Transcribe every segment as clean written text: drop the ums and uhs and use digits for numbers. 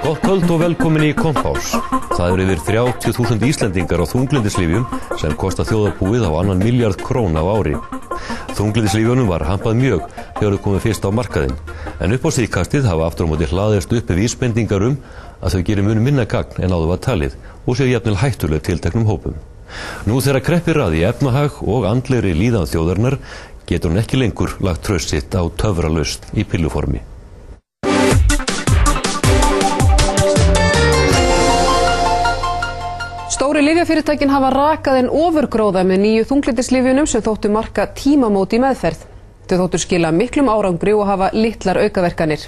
Gott kvöld og velkomin í Kompás. Það eru yfir 30.000 Íslendingar á þunglyndislyfjum sem kosta þjóðarbúið á 1 milljarð króna á ári. Þunglyndislyfjunum var hampað mjög þegar þau komið fyrst á markaðinn, en upp á síðkastið hafa aftur á móti hlaðist uppi vísbendingar að þau geri mun minna gagn en áður var talið og séu jafnvel hættuleg tilteknum hópum. Nú þegar kreppir að í efnahag og andlegri líðan þjóðarinnar getur hún ekki lengur lagt traust sitt á töfralausn í pilluformi. Stóru lyfjafyrirtækin hafa rakað en ofurgróða með nýju þunglyndislyfjunum sem þóttu marka tímamót í meðferð. Þau þóttu skila miklum árangri og hafa litlar aukaverkanir.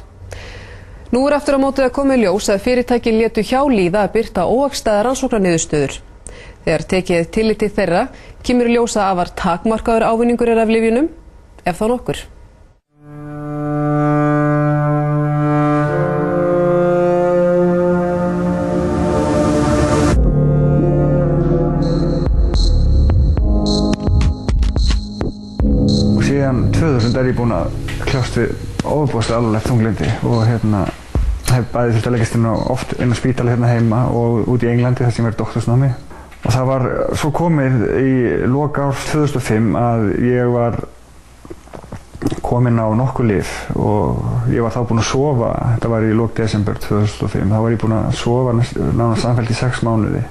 Nú aftur á móti að koma í ljós að fyrirtækin létu hjá líða að birta óhagstæðar rannsóknarniðurstöður. Þegar tekið tillit til þeirra kemur í ljós að afar takmarkaður ávinningur af lyfjunum, ef þá nokkur. Síðan 2000 ég búinn að kljást við ofboðslega alvarlegt þunglyndi og hef bæði þurft að leggjast oft inn á spítala heima og út í Englandi þar sem ég er doktorsnámi. Og það var svo komið í lok árs 2005 að ég var kominn á nokkuð lyf og ég var þá búinn að sofa, þetta var í lok desember 2005, þá var ég búinn að sofa nánast samfellt í 6 mánuði.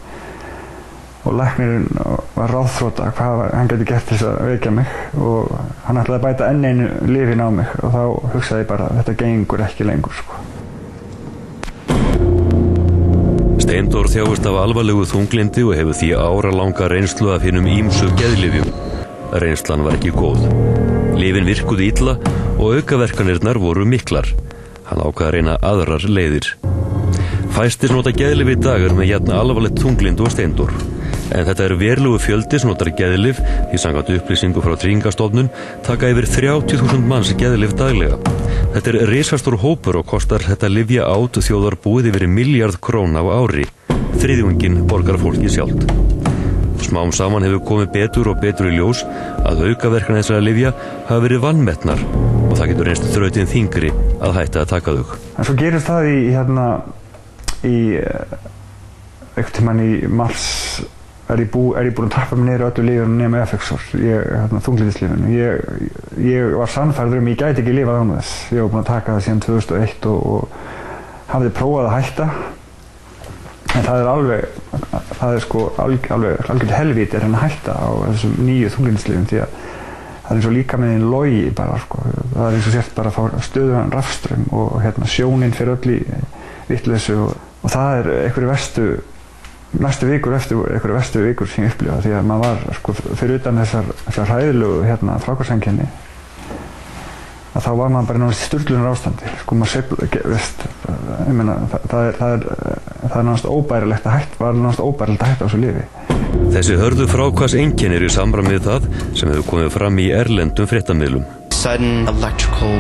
Og læknirinn var ráðþrota hvað hann gæti gert til þess að vekja mig og hann ætlaði að bæta enn einu lyfin á mig og þá hugsaði ég bara að þetta gengur ekki lengur. Steindór þjáist af alvarlegu þunglyndi og hefur því áralanga reynslu af hinum ýmsu geðlyfjum. Reynslan var ekki góð. Lyfin virkuðu illa og aukaverkanirnar voru miklar. Hann ákvað að reyna aðrar leiðir. Fæstir nota geðlyf í dag með jafn alvarlegt þunglyndi og Steindór. En þetta verulegur fjöldi sem notar geðlyf, því samkvæmt upplýsingu frá Tryggingastofnun taka yfir 30.000 manns geðlyf daglega. Þetta risastór hópur og kostar þetta lyfjaát þjóðarbúið yfir 1 milljarð króna á ári. Þriðjunginn borgar fólki sjálft. Smám saman hefur komið betur og betur í ljós að aukaverkanir þessara lyfja hafa verið vanmetnar og það getur reynst þrautin þyngri að hætta að taka þau. En svo gerist það einhvern tímann í mars er ég búinn að trappa mig niður öllu lyfjunum nema Effexor, þunglyndislyfjunum. Ég var sannfærður ég gæti ekki lifað án þess. Ég var búinn að taka það síðan 2001 og hafði prófað að hætta. En það er algjört helvíti að hætta á þessum nýju þunglyndislyfjum því að það er eins og líkaminn logi bara. Það er eins og sért bara að fá stöðugan rafstraum og sjónin fyrir öll í vitleysu og það er einhverju næstu vikur sem ég upplifa því að maður var fyrir utan þessar hræðilegu fráhvarfseinkenni að þá var maður bara nánast í sturlunar ástandi. Það er nánast óbærilegt að hætta á þessu lyfi. Þessi hörðu fráhvarfseinkenni eru í samræmi við það sem hefur komið fram í erlendum fréttamiðlum. Sudden electrical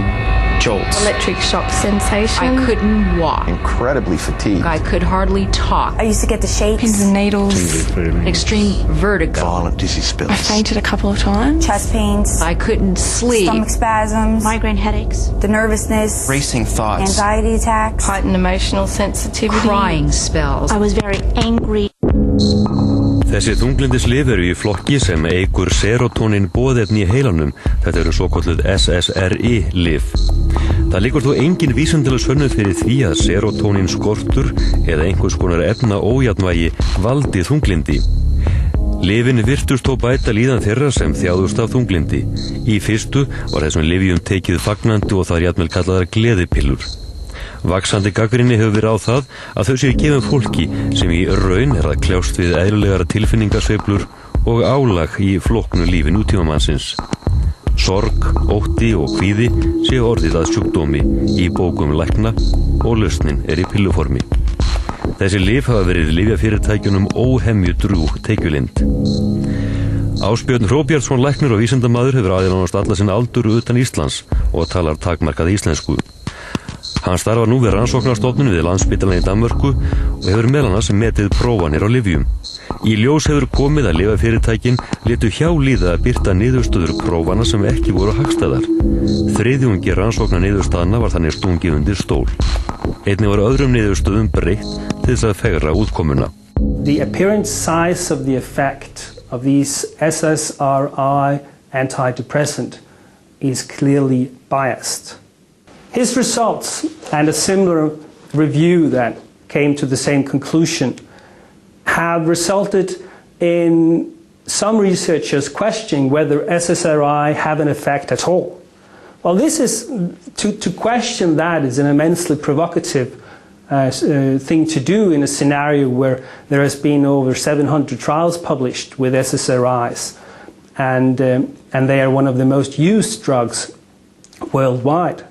jolts. Electric shock sensation. I couldn't walk. Incredibly fatigued. I could hardly talk. I used to get the shakes. Pins and needles. Extreme vertigo. Violent dizzy spills. I fainted a couple of times. Chest pains. I couldn't sleep. Stomach spasms. Migraine headaches. The nervousness. Racing thoughts. Anxiety attacks. Heightened emotional sensitivity. Crying spells. I was very angry. Þessi þunglyndislyf eru í flokki sem eykur serótónín boðefni í heilanum. Þetta eru svokölluð SSRI-lyf. Það liggur þó engin vísindaleg sönnun fyrir því að serótónín skortur eða einhvers konar efnaójafnvægi valdi þunglyndi. Lyfin virtust þó bæta líðan þeirra sem þjáðust af þunglyndi. Í fyrstu var þessum lyfjum tekið fagnandi og það er jafnvel kallaðar gleðipillur. Vaxandi gagnrýni hefur verið á það að þau séu gefin fólki sem í raun að kljást við eðlilegar tilfinningasveiflur og álag í flóknu lífi nútímamannsins. Sorg, ótti og kvíði séu orðið að sjúkdómi í bókum lækna og lausnin í pilluformi. Þessi lyf hafa verið lyfjafyrirtækjunum óhemju drjúg tekjulind. Ásbjörn Hróbjartsson læknir og vísindamaður hefur nánast alla sinn aldur utan Íslands og talar takmarkað íslensku. Hann starfar nú við rannsóknarstofnun við Landspítalann í Danmörku og hefur meðal annars metið prófanir á lyfjum. Í ljós hefur komið að lyfjafyrirtækin létu hjá líða að birta niðurstöður prófana sem ekki voru hagstæðar. Þriðjungi rannsóknar niðurstaðna var þannig stungið undir stól. Einnig var öðrum niðurstöðum breytt til þess að fegra útkomuna. The apparent size of the effect of these SSRI antidepressant is clearly biased. His results and a similar review that came to the same conclusion have resulted in some researchers questioning whether SSRI have an effect at all. Well, this is to question that is an immensely provocative thing to do in a scenario where there has been over 700 trials published with SSRIs, and they are one of the most used drugs worldwide.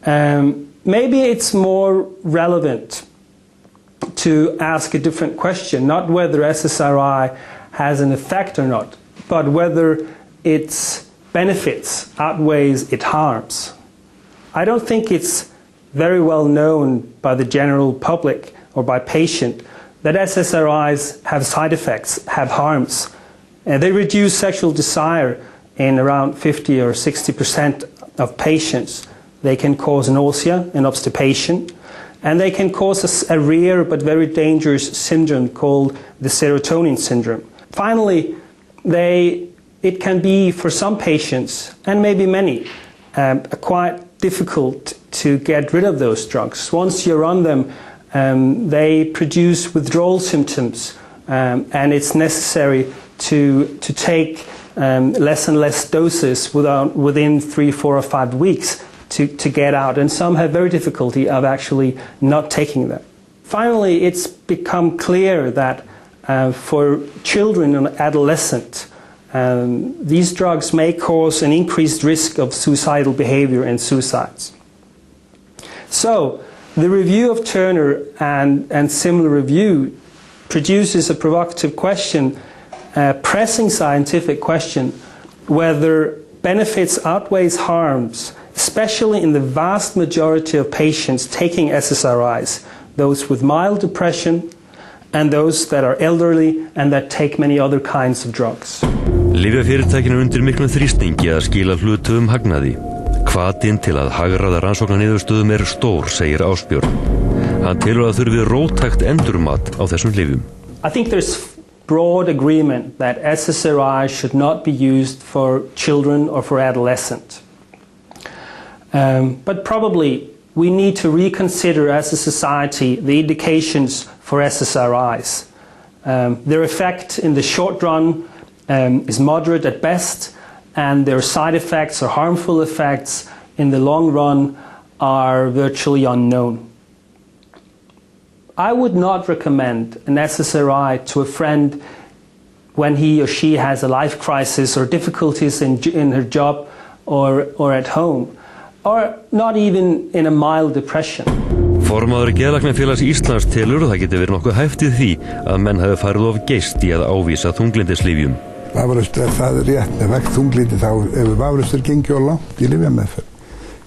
Maybe it's more relevant to ask a different question, not whether SSRI has an effect or not, but whether its benefits outweighs its harms. I don't think it's very well known by the general public or by patients that SSRIs have side effects, have harms. They reduce sexual desire in around 50 or 60% of patients. They can cause nausea and obstipation, and they can cause a rare but very dangerous syndrome called the serotonin syndrome. Finally, it can be for some patients, and maybe many, quite difficult to get rid of those drugs. Once you're on them, they produce withdrawal symptoms, and it's necessary to take less and less doses within 3, 4, or 5 weeks to get out, and some have very difficulty of actually not taking them. Finally, it's become clear that for children and adolescents, these drugs may cause an increased risk of suicidal behavior and suicides. So, the review of Turner and similar review produces a provocative question, a pressing scientific question, whether benefits outweighs harms, especially in the vast majority of patients taking SSRIs, those with mild depression and those that are elderly and that take many other kinds of drugs. Lyfjafyrirtækin undir miklum þrýstingi að skila hluthöfum hagnaði. Hvatinn til að hagræða rannsóknarniðurstöðum stór, segir Ásbjörn. Hann telur að þurfi róttækt endurmat á þessum lyfjum. I think there's broad agreement that SSRI should not be used for children or for adolescents. But probably we need to reconsider as a society the indications for SSRIs. Their effect in the short run is moderate at best, and their side effects or harmful effects in the long run are virtually unknown. I would not recommend an SSRI to a friend when he or she has a life crisis or difficulties in her job or at home, or not even in a mild depression. Formaður Geðlæknafélags Íslands telur að það geti verið nokkuð hæft í því að menn hafi farið of geyst í að ávísa þunglyndislyfjum. Vafalaust það rétt með vegt þunglyndi þá hefur vafalaust gengið of langt í lyfjameðferð.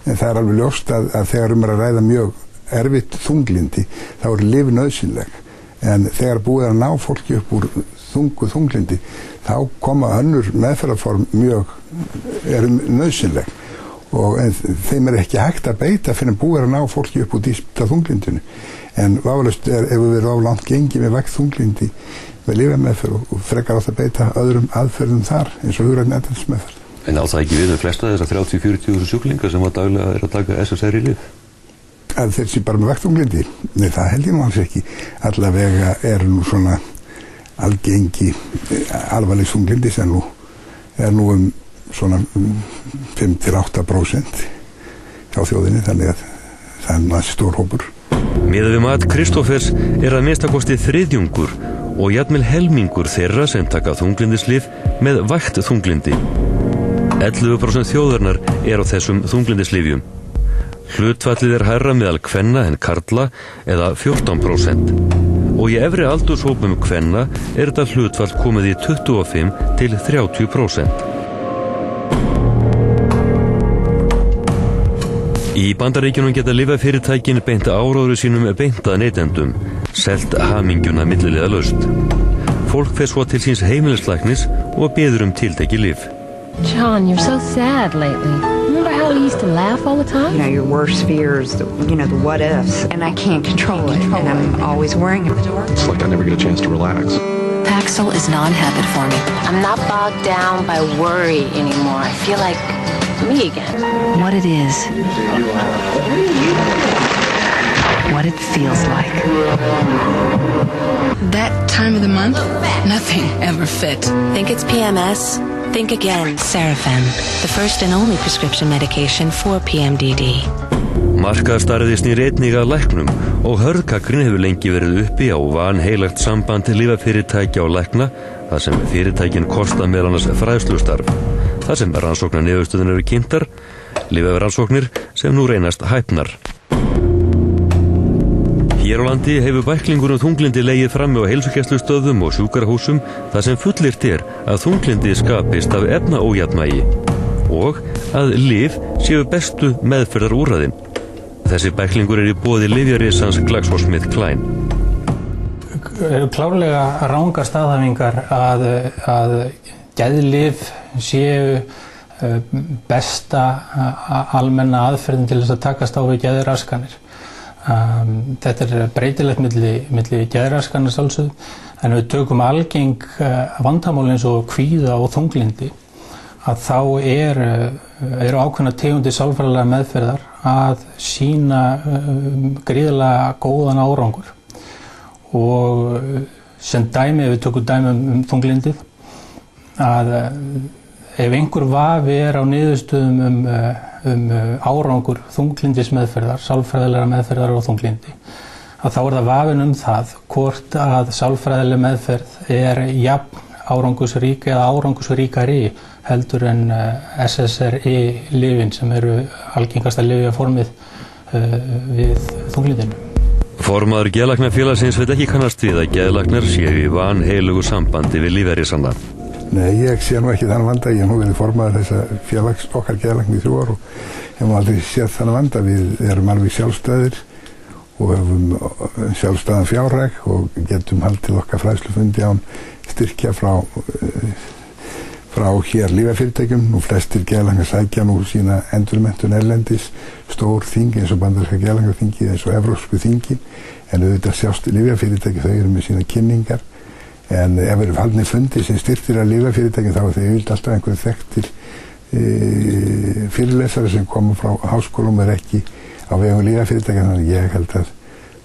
En það alveg ljóst að þegar að ræða mjög erfitt þunglyndi þá lyf nauðsynleg. En þegar búið að ná fólki upp úr þunglyndi þá koma önnur meðferðarform mjög nauðsynleg. Og þeim ekki hægt að beita fyrir að búið að ná fólki upp úr dýpta þunglindinu. En vafalaust hefur verið of langt gengið með vegt þunglindi með lyfjameðferð og frekar átt að beita öðrum aðferðum þar eins og hugrænni atferlismeðferð. En á það ekki við flesta þessar 30-40 sjúklinga sem daglega að taka SSRI lyf? Að þeir sé bara með vegt þunglindi? Nei, það held ég nú alls ekki. Allavega nú svona algengi alvarleg þunglindi sem nú svona 5-8% hjá þjóðinni, þannig að það er stór hópur. Miðað við mat Kristófers að minnstakosti þriðjungur og jafnvel helmingur þeirra sem taka þunglyndislyf með vægt þunglindi. 11% þjóðarinnar á þessum þunglyndislyfjum. Hlutfallið hærra meðal kvenna en karla eða 14%. Og í efri aldurshópum kvenna þetta hlutfall komið í 25-30%. Í Bandaríkjunum geta lyfjafyrirtækin beint áróðri sínum beint að neytendum, selt hamingjuna milliliðalaust. Fólk fer svo til síns heimilislæknis og biður tiltekið lyf. John, you're so sad lately. Remember how how he used to laugh all the time? You know, your worst fears, the what ifs, and I can't control it, and I'm always worrying at the door. It's like I never get a chance to relax. Paxil is non-habit forming. I'm not bogged down by worry anymore. I feel like me again. What it is. What it feels like. That time of the month, nothing ever fit. Think it's PMS? Think again. Sarafem, the first and only prescription medication for PMDD. Markaðsstarfið snýr einnig að læknum og hörð gagnrýni hefur lengi verið uppi á vanheilagt samband lyfjafyrirtækja og lækna þar sem fyrirtækin kosta meðal annars fræðslustarf. Þar sem rannsóknar niðurstöðunar eru kynntar, lyfjarannsóknir sem nú reynast hæpnar. Hér á landi hefur bæklingur þunglindi legið frammi á heilsugæslustöðvum og sjúkrahúsum þar sem fullyrt að þunglindi skapist af efnaójafnvægi og að lyf séu bestu meðferðarúrræðin. Þessi bæklingur í boði lyfjarisans GlaxoSmithKline. Klárlega rangar staðhæfingar að geðlyf séu besta almenna aðferðin til þess að takast á við geðraskanir. Þetta breytilegt milli geðraskana sjálfsögðu, en við tökum algeng vandamál eins og kvíða og þunglindi, að þá eru ákveðnar tegundir sálfræðilega meðferðar að sýna gríðarlega góðan árangur. Og sem dæmi, ef við tökum dæmi þunglindið, að ef einhver vafi á niðurstöðum árangur þunglindismeðferðar, sálfræðilega meðferðar á þunglindi, að þá það vafinn það hvort að sálfræðileg meðferð jafn árangursrík eða árangursríkari heldur en SSRI-lyfin sem eru algengasta lyfjaformið við þunglindinu. Formaður geðlæknafélagsins veit ekki kannast við að geðlæknar séu í vanheilugu sambandi við lífeyrisana. Nei, ég sé nú ekki þann vanda. Ég hef nú verið formaður þessa félags okkar geðlækni í 3 ár og hef nú aldrei séð þann vanda. Við erum alveg sjálfstæðir og höfum sjálfstæðan fjárhag og getum haldið okkar fræðslufundi án styrkja frá hér lyfjafyrirtækjum. Nú flestir geðlæknar sækja nú sína endurmenntun erlendis, stór þing eins og bandaríska geðlæknaþingið eins og evrópsku þingi, en auðvitað sjást lyfjafyrirtæki, þau eru með sína kynningar. En ef við erum haldnir fundi sem styrktir að lyfjafyrirtækjum þá þau alltaf einhverju þekktir fyrirlesari sem koma frá háskólum ekki á vegum lyfjafyrirtækjum, þannig ég held að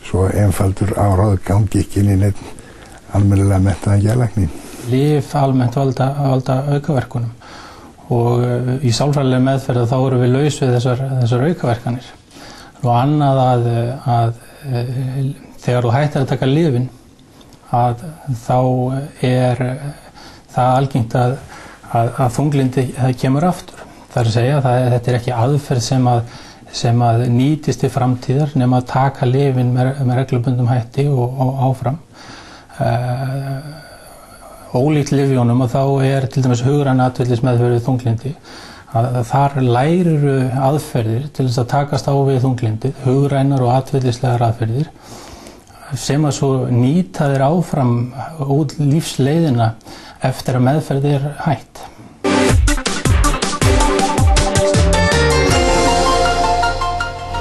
svo einfaldur áráð gangi ekki inn í neitt almennilega menntaðan geðlækni. Lyf almennt valda aukaverkunum og í sálfræðilega meðferð þá erum við laus við þessar aukaverkanir. Og annað að þegar þú hættir að taka lyfin að þá það algengt að þunglindi kemur aftur. Það að segja að þetta ekki aðferð sem að nýtist til framtíðar nema að taka lyfin með reglubundum hætti og áfram. Ólíkt lyfjónum og þá til dæmis hugræn atferlismeðferð við þunglindi að þar lærir aðferðir til þess að takast á við þunglindið, hugrænar og atferlislegar aðferðir sem að svo nýta þér áfram út lífsleiðina eftir að meðferð hætt.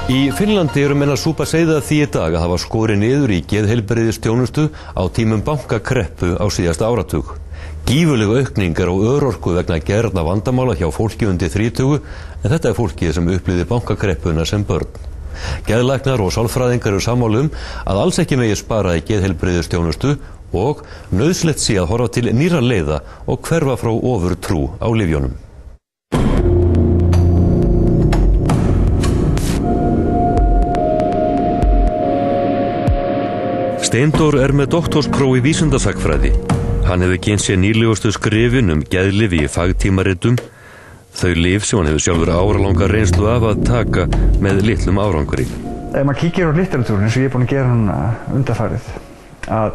Í Finnlandi eru menn að súpa seyða því í dag að hafa skorið niður í geðheilbrigðisþjónustu á tímum bankakreppu á síðasta áratug. Gífurleg aukning á örorku vegna geðrænna vandamála hjá fólki undir 30, en þetta fólkið sem upplifði bankakreppuna sem börn. Geðlæknar og sálfræðingar eru sammála að alls ekki megi spara í geðheilbrigðisþjónustu og nauðsynlegt sé að horfa til nýrra leiða og hverfa frá ofurtrú á lyfjónum. Steindór með doktorspróf í vísindasagfræði. Hann hefur kynnt sér nýlegustu skrifin geðlyf í fagtímaritum, þau lyf sem hann hefur sjálfur áralanga reynslu af að taka með litlum árangri. Ef maður kíkir á litteratúrun eins og ég búinn að gera núna undanfarið, að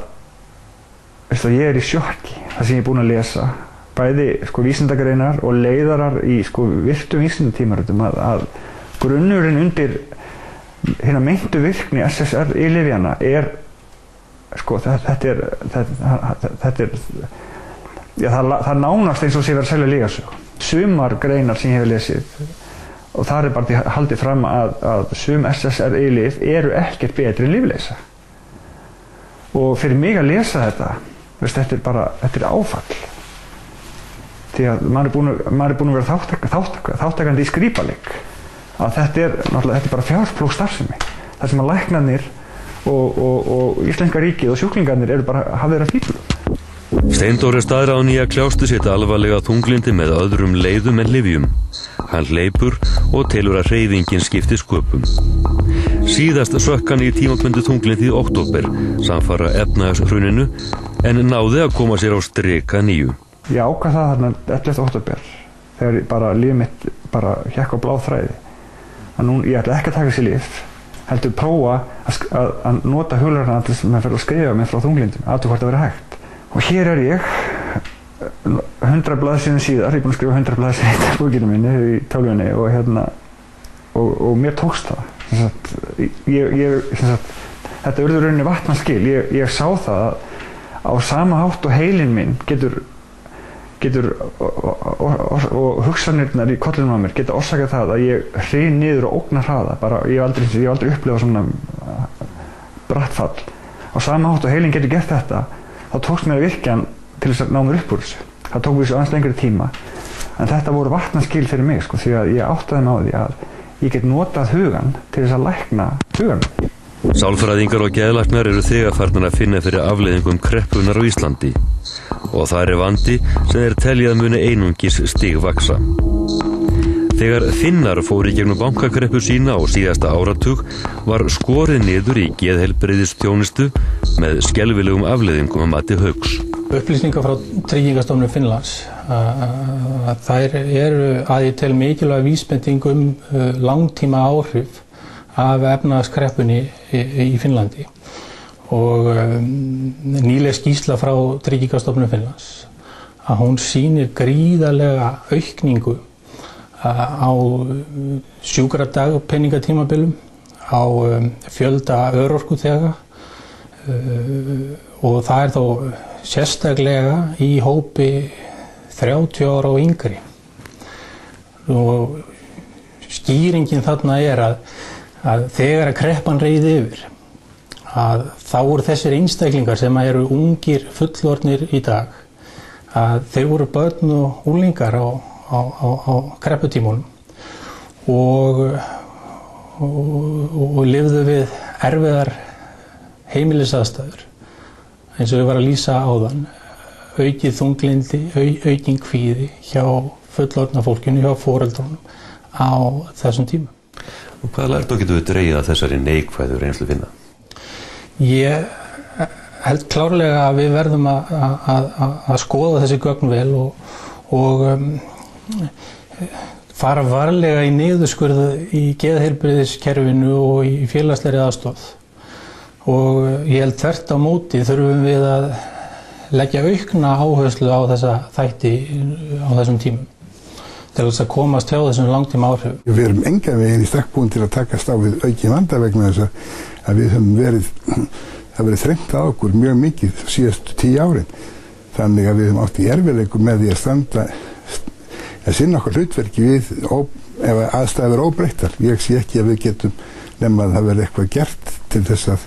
ég í sjokki það sem ég búinn að lesa, bæði vísindagreinar og leiðarar í virtum vísindatímaritum að grunnurinn undir hérna meintu virkni SSRI-lyfjanna það nánast eins og sé verið að selja lyfjasögu. Sumar greinar sem ég hef lesið og þar bara haldið fram að sum SSRI-lyf eru ekkert betri en lyfleysa. Og fyrir mig að lesa þetta, þetta áfall. Því að maður búinn að vera þáttakandi í skrípaleik. Að þetta bara fjárplóg starfsemi. Það sem að læknarnir og Íslenska ríkið og sjúklingarnir eru bara hafðir að fíflu. Steindór staðráðinn í að kljástu sitt alvarlega þunglindi með öðrum leiðum en lyfjum. Hann hleypur og telur að hreyfingin skipti sköpum. Síðast sökk hann í tímabundið þunglindi í október, samfara efnahagshruninu, en náði að koma sér á strik að nýju. Ég ákvað það þarna 11. október, þegar líf mitt hékk á bláþræði. Ég ætla ekki að taka sér lyf, heldur prófa að nota hugleiðarna til þess að maður fer að skrifa mig frá þunglindum, aðtöku hvort það verið hægt. Og hér ég, 100 blaðsíðum síðar, ég er búinn að skrifa 100 blaðsíður í bókinu minni í tölvunni og mér tókst það. Þetta urðu rauninni vatnaskil. Ég sá það að á sama hátt og heilinn minn getur og hugsanirnar í kollinum á mér geta orsakað það að ég hrein niður og ógnar hraða. Ég hef aldrei upplifað svona brattfall. Á sama hátt og heilinn getur gert þetta, þá tókst mér að virkja til þess að ná mér upp úr þessu. Það tók við svo aðeins lengri tíma. En þetta voru vatnaskil fyrir mig, því að ég áttaði mig á því að ég get notað hugan til þess að lækna hugan. Sálfræðingar og geðlæknar eru þegar farnir að finna fyrir afleiðingum kreppunar á Íslandi. Og það vandi sem þeir telja að muni einungis stigvaxa. Þegar Finnar fóru í gegnum bankakreppu sína á síðasta áratug var skorið niður í geðheilbrigðisþjónustu með skelfilegum afleiðingum að mati Hauks. Upplýsingar frá Tryggingastofnun Finnlands þær eru að ég tel mikilvæg vísbending langtíma áhrif af efnahagskreppunni í Finnlandi og nýleg skýrsla frá Tryggingastofnun Finnlands að hún sýnir gríðarlega aukningu á sjúkradagpeningatímabilum, á fjölda örorkuþega og það þó sérstaklega í hópi 30 ára og yngri. Og skýringin þarna að þegar að kreppan reiði yfir, að þá voru þessir einstaklingar sem eru ungir fullorðnir í dag, að þeir voru börn og unglingar á krepputímunum og lifðu við erfiðar heimilisaðstæður eins og við varum að lýsa áðan, aukið þunglindi, aukin kvíði hjá fullorðna fólkinu, hjá foreldrunum á þessum tímum. Og hvaða lærdóm getum við dregið af þessari neikvæðu reynslu Finna? Ég held klárlega að við verðum að skoða þessi gögn vel og fara varlega í niðurskurð í geðheilbrigðiskerfinu og í félagslegri aðstoð. Og ég held þvert á móti þurfum við að leggja aukna áherslu á þessa þætti á þessum tímum til þess að komast hjá þessum langtíma áhrif. Við erum engan veginn í stakk búin til að takast á við aukin vanda vegna þess að við höfum verið þrengt að okkur mjög mikið síðustu 10 árin. Þannig að við höfum átt í erfiðleikum með því að sinna okkar hlutverki við ef aðstæður eru óbreyttar. Ég sé ekki að við getum nema að það verði eitthvað gert til þess að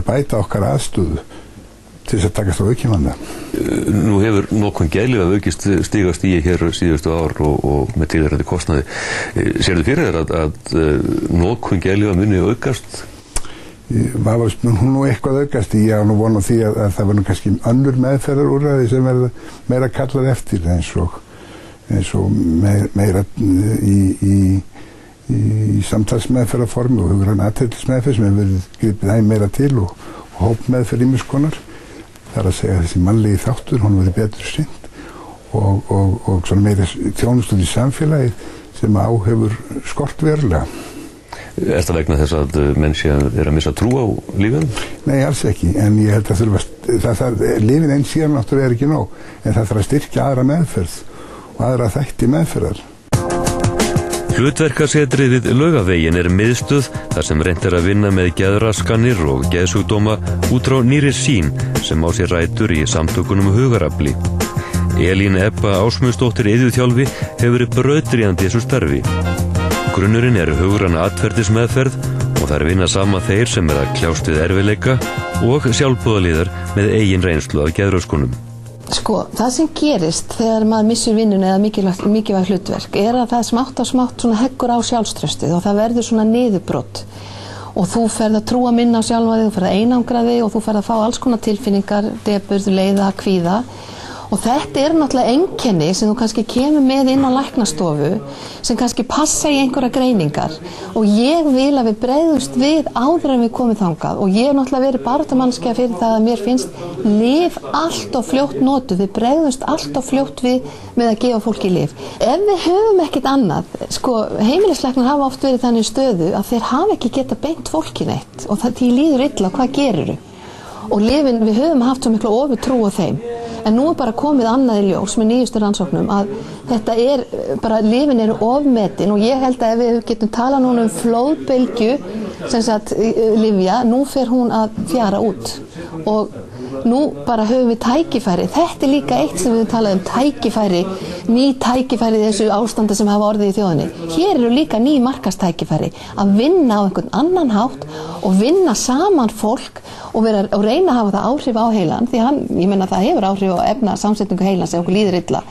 bæta okkar aðstöðu til þess að takast á aukin vanda. Nú hefur nokkun geðlyf að aukist stigast í hér síðustu ár og með tilheyrandi kostnaði. Sérðu fyrir þér að nokkun geðlyf að muni aukast? Hún nú eitthvað aukast í, ég á nú vona því að það verður kannski önnur meðferðarúrræði sem verður meira kallað eftir eins og meira í samtalsmeðferðarformi og hugræn athyglismeðferð sem hefur verið gripið æ meira til og hópmeðferð ýmiss konar. Það að segja þessi mannlegi þáttur, hún verið betur sinnt og svona meira þjónustu í samfélagi sem hefur skort verulega. Er það vegna þess að menn sé að missa trú á lífinu? Nei, alls ekki, en ég held að lífin einn síðan náttúrulega ekki nóg, en það þarf að styrkja aðra meðferð og aðra þætti meðferðar. Hlutverkasetrið við Laugaveginn miðstöð þar sem reynt að vinna með geðraskanir og geðsjúkdóma út frá nýrri sýn sem á sér rætur í samtökunum hugarafli. Elín Ebba Ásmundsdóttir iðjuþjálfi hefur verið brautryðjandi þessu starfi. Grunnurinn hugræn atferlismeðferð og þær vinna saman þeir sem að kljást við erfiðleika og sjálfboðaliðar með eigin reynslu af geðröskunum. Sko, það sem gerist þegar maður missir vinnuna eða mikilvægt hlutverk að það smátt og smátt svona heggur á sjálfstraustið og það verður svona niðurbrot og þú ferð að trúa minna á sjálfa þig, þú ferð að einangra þig og þú ferð að fá alls konar tilfinningar, depurð, leiða, kvíða og þetta náttúrulega einkenni sem þú kannski kemur með inn á læknastofu sem kannski passa í einhverja greiningar og ég vil að við bregðumst við áður en við komum þangað og ég náttúrulega verið baráttumannskja fyrir það að mér finnst lyf allt of fljótt notuð, við bregðumst allt of fljótt við með að gefa fólki lyf. Ef við höfum ekkert annað, sko heimilislæknar hafa oft verið þannig stöðu að þeir hafa ekki getað beint fólki neitt og það því líður illa, hvað gerirðu? Og lyfin, við höfum haft svo mikla ofurtrú á þeim. En nú bara komið annað í ljós með nýjustu rannsóknum að þetta bara, lyfin eru ofmetin og ég held að ef við getum talað núna flóðbylgju, sem sagt lyfja, nú fer hún að fjara út og nú bara höfum við tækifæri. Þetta líka eitt sem við talaðum tækifæri, ný tækifæri í þessu ástandi sem hafa orðið í þjóðinni. Hér eru líka ný markastækifæri að vinna á einhvern annan hátt og vinna saman fólk og reyna að hafa það áhrif á heilan því ég menna það hefur áhrif á efnasamsetningu heilans ef okkur líður illa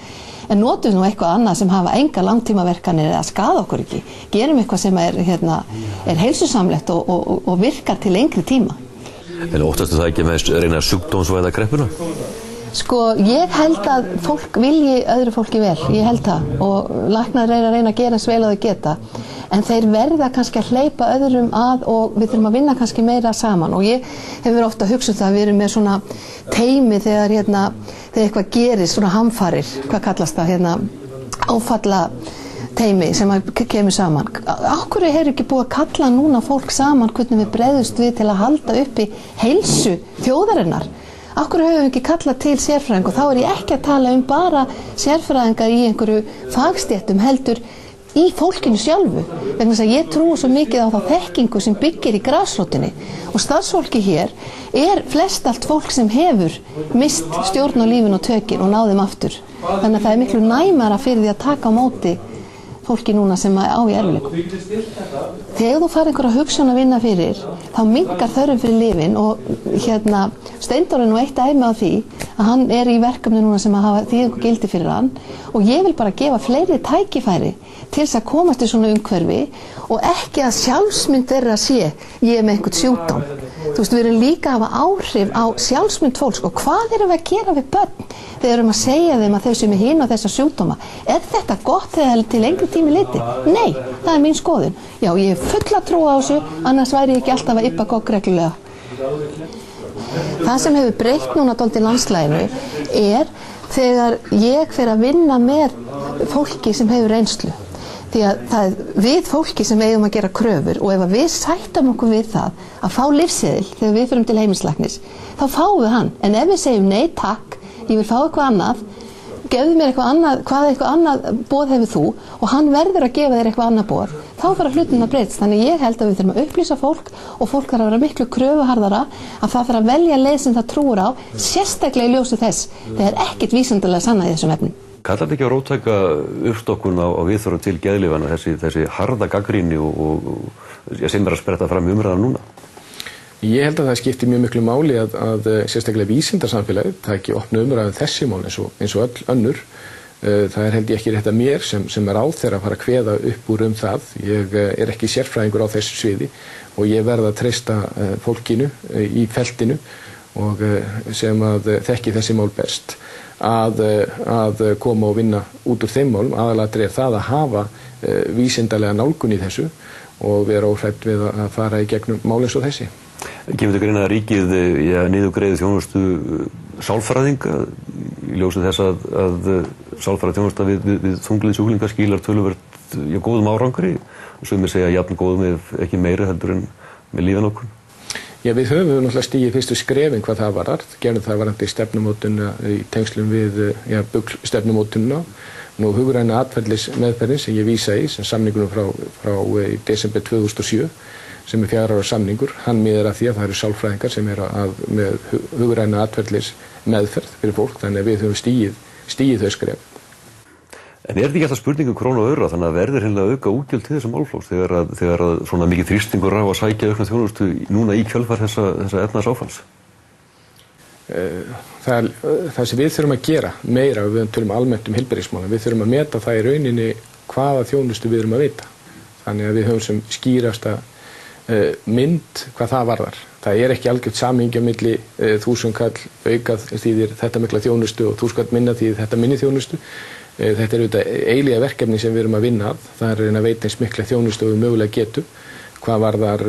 en notum nú eitthvað annað sem hafa enga langtímaverkanir eða skaða okkur ekki gerum eitthvað sem er heilsusamlegt og virkar til lengri tíma. En óttastu það ekki með reyna sjúkdómsvæða kreppuna? Sko, ég held að fólk vilji öðru fólki vel, ég held það og læknar reyna að gera eins vel að þau geta en þeir verða kannski að hleypa öðrum að og við þurfum að vinna kannski meira saman og ég hefur ofta hugsað það að við erum með svona teymi þegar eitthvað gerist, svona hamfarir, hvað kallast það, áfalla teymi sem kemur saman. Akkur hefur ekki búið að kalla núna fólk saman hvernig við bregðumst við til að halda uppi heilsu þjóðarinnar? Akkur höfum við ekki kallað til sérfræðing og þá ég ekki að tala bara sérfræðinga í einhverju fagstéttum heldur í fólkinu sjálfu vegna þess að ég trúi svo mikið á þá þekkingu sem byggir í grasrótinni og starfsfólki hér flest allt fólk sem hefur mist stjórn á lífinu og tökin og náðum aftur þannig að það miklu næmara fyrir því að taka á móti fólki núna sem á í erfiðleikum. Þegar þú fær einhverja hugsun að vinna fyrir þá minnkar þörfin fyrir lyfin og Steindór nú eitt dæmi á því að hann í verkefni núna sem að hafa þýðingu gildi fyrir hann og ég vil bara gefa fleiri tækifæri til þess að komast í svona umhverfi og ekki að sjálfsmynd þeirra sé ég með einhvern sjúkdóm. Þú veist, við erum líka að hafa áhrif á sjálfsmynd fólks og hvað erum við að gera við börn þegar við erum að segja þeim að þau séu með hina og þessa sjúkdóma. Er þetta gott þegar til lengri tími litið? Nei, það er mín skoðun. Já, ég hef fulla trú á þessu, annars væri ég ekki alltaf að yppa gogg reglulega. Það sem hefur breytt núna dálítið landslæginu þegar ég fer að vinna með fólki sem hefur reynslu. Því að það við fólki sem eigum að gera kröfur og ef við sættum okkur við það að fá lyfseðil þegar við förum til heimilislæknis, þá fáum við hann. En ef við segjum nei takk, ég vil fá eitthvað annað, gefðu mér eitthvað annað boð hefur þú og hann verður að gefa þér eitthvað annað boð, þá fara hlutin að breytast. Þannig ég held að við þurfum að upplýsa fólk og fólk þarf að vera miklu kröfuharðara að það þarf að velja leið sem það trúir á, sérstaklega í ljósi þess. Það er ekkert vísindalega sannað í þessum efnum. Kallar þetta ekki á róttæka uppstokkun á viðhorfum til geðlyfanna, þessi harða gagnrýni sem að spretta fram í umræðan núna? Ég held að það skiptir mjög miklu máli að sérstaklega vísindarsamfélagið taki opna umræðu þessi mál eins og öll önnur. Það held ég ekki rétt að mér sem ráðherra að fara að kveða upp úr það. Ég ekki sérfræðingur á þessu sviði og ég verð að treysta fólkinu í feltinu og sem að þekki þessi mál best að koma og vinna út úr þeim málum. Aðalatriði það að hafa vísindalega nálgun í þessu og vera óhrædd við að fara í gegnum mál eins og þessi. Kemur til greina að ríkið niðurgreiði þjónustu sálfræðinga í ljósi þess að sálfræðiþjónusta við þunglyndissjúklinga skilar töluvert góðum árangri og sumir segja jafn góðum ef ekki meira heldur en með lífanotkun? Já, við höfum náttúrulega stigið fyrstu skrefin hvað það varðar. Gerðum það varðandi stefnumótunina í tengslum við stefnumótunina. Nú hugræna atferlismeðferðin sem ég vísa í, sem samningunum frá desember 2007, sem 4 ára samningur, hann miðar að því að það eru sálfræðingar sem með hugræna atferlismeðferð fyrir fólk, þannig að við höfum stigið þau skref. En þetta ekki alltaf spurning krónu og aura, þannig að verður hreinlega auka útgjöld til þessa málflokks þegar að svona mikið þrýstingur á að sækja aukna þjónustu núna í kjölfar þessa efnahagsáfalls? Það sem við þurfum að gera meira, við tölum almennt heilbrigðismálin, við þurfum að meta það í rauninni hvaða þjónustu við erum að veita. Þannig að við höfum sem skýrasta mynd hvað það varðar. Það ekki algjört samhengi á milli 1000 kall aukað þýðir þetta mikla þjónustu og 1000 kall minna þýðir þetta minni þjónustu. Þetta auðvitað eilíða verkefni sem við erum að vinna að. Það að reyna að veita eins mikla þjónustu og við mögulega getum hvað varðar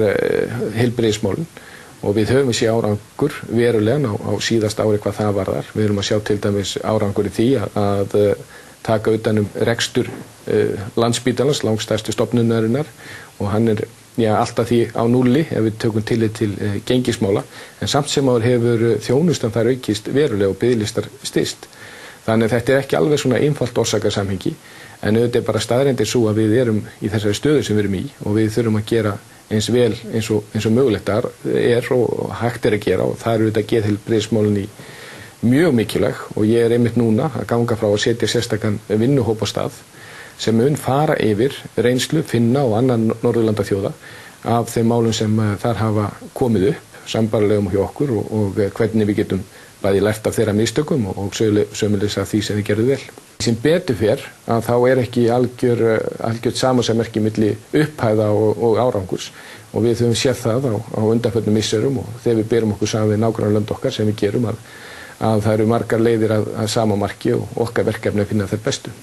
heilbrigðismálin. Og við höfum séð árangur verulegan á síðasta ári hvað það varðar. Við höfum að sjá til dæmis árangur í því að taka utan rekstur Landspítalans, langstærstu stofnunarinnar, og hann alltaf því á núlli ef við tökum tillit til gengismála, en samt sem áður hefur þjónustan þar aukist verulega og biðlistar styst. Þannig að þetta ekki alveg svona einfalt orsakasamhengi, en auðvitað bara staðreyndin sú að við erum í þessari stöðu sem við erum í og við þurfum að gera eins vel eins og mögulegt og hægt að gera, og það auðvitað geðheilbrigðismálin í mjög mikilvæg, og ég einmitt núna að ganga frá að setja sérstakann vinnuhóp á stað sem mun fara yfir reynslu Finna og annan Norðurlandaþjóða af þeim málum sem þar hafa komið upp, sambærilegum hjá okkur og hvernig við getum bæði lært af þeirra mistökum og sömuleiðis af því sem við gerðum vel. Sem betur fer að þá ekki algjört samasemmerki milli upphæða og árangurs, og við höfum séð það á undanförnum misserum, og þegar við berum okkur saman við nágrannalönd okkar sem við gerum að það eru margar leiðir að sama marki, og okkar verkefni að finna þær bestu.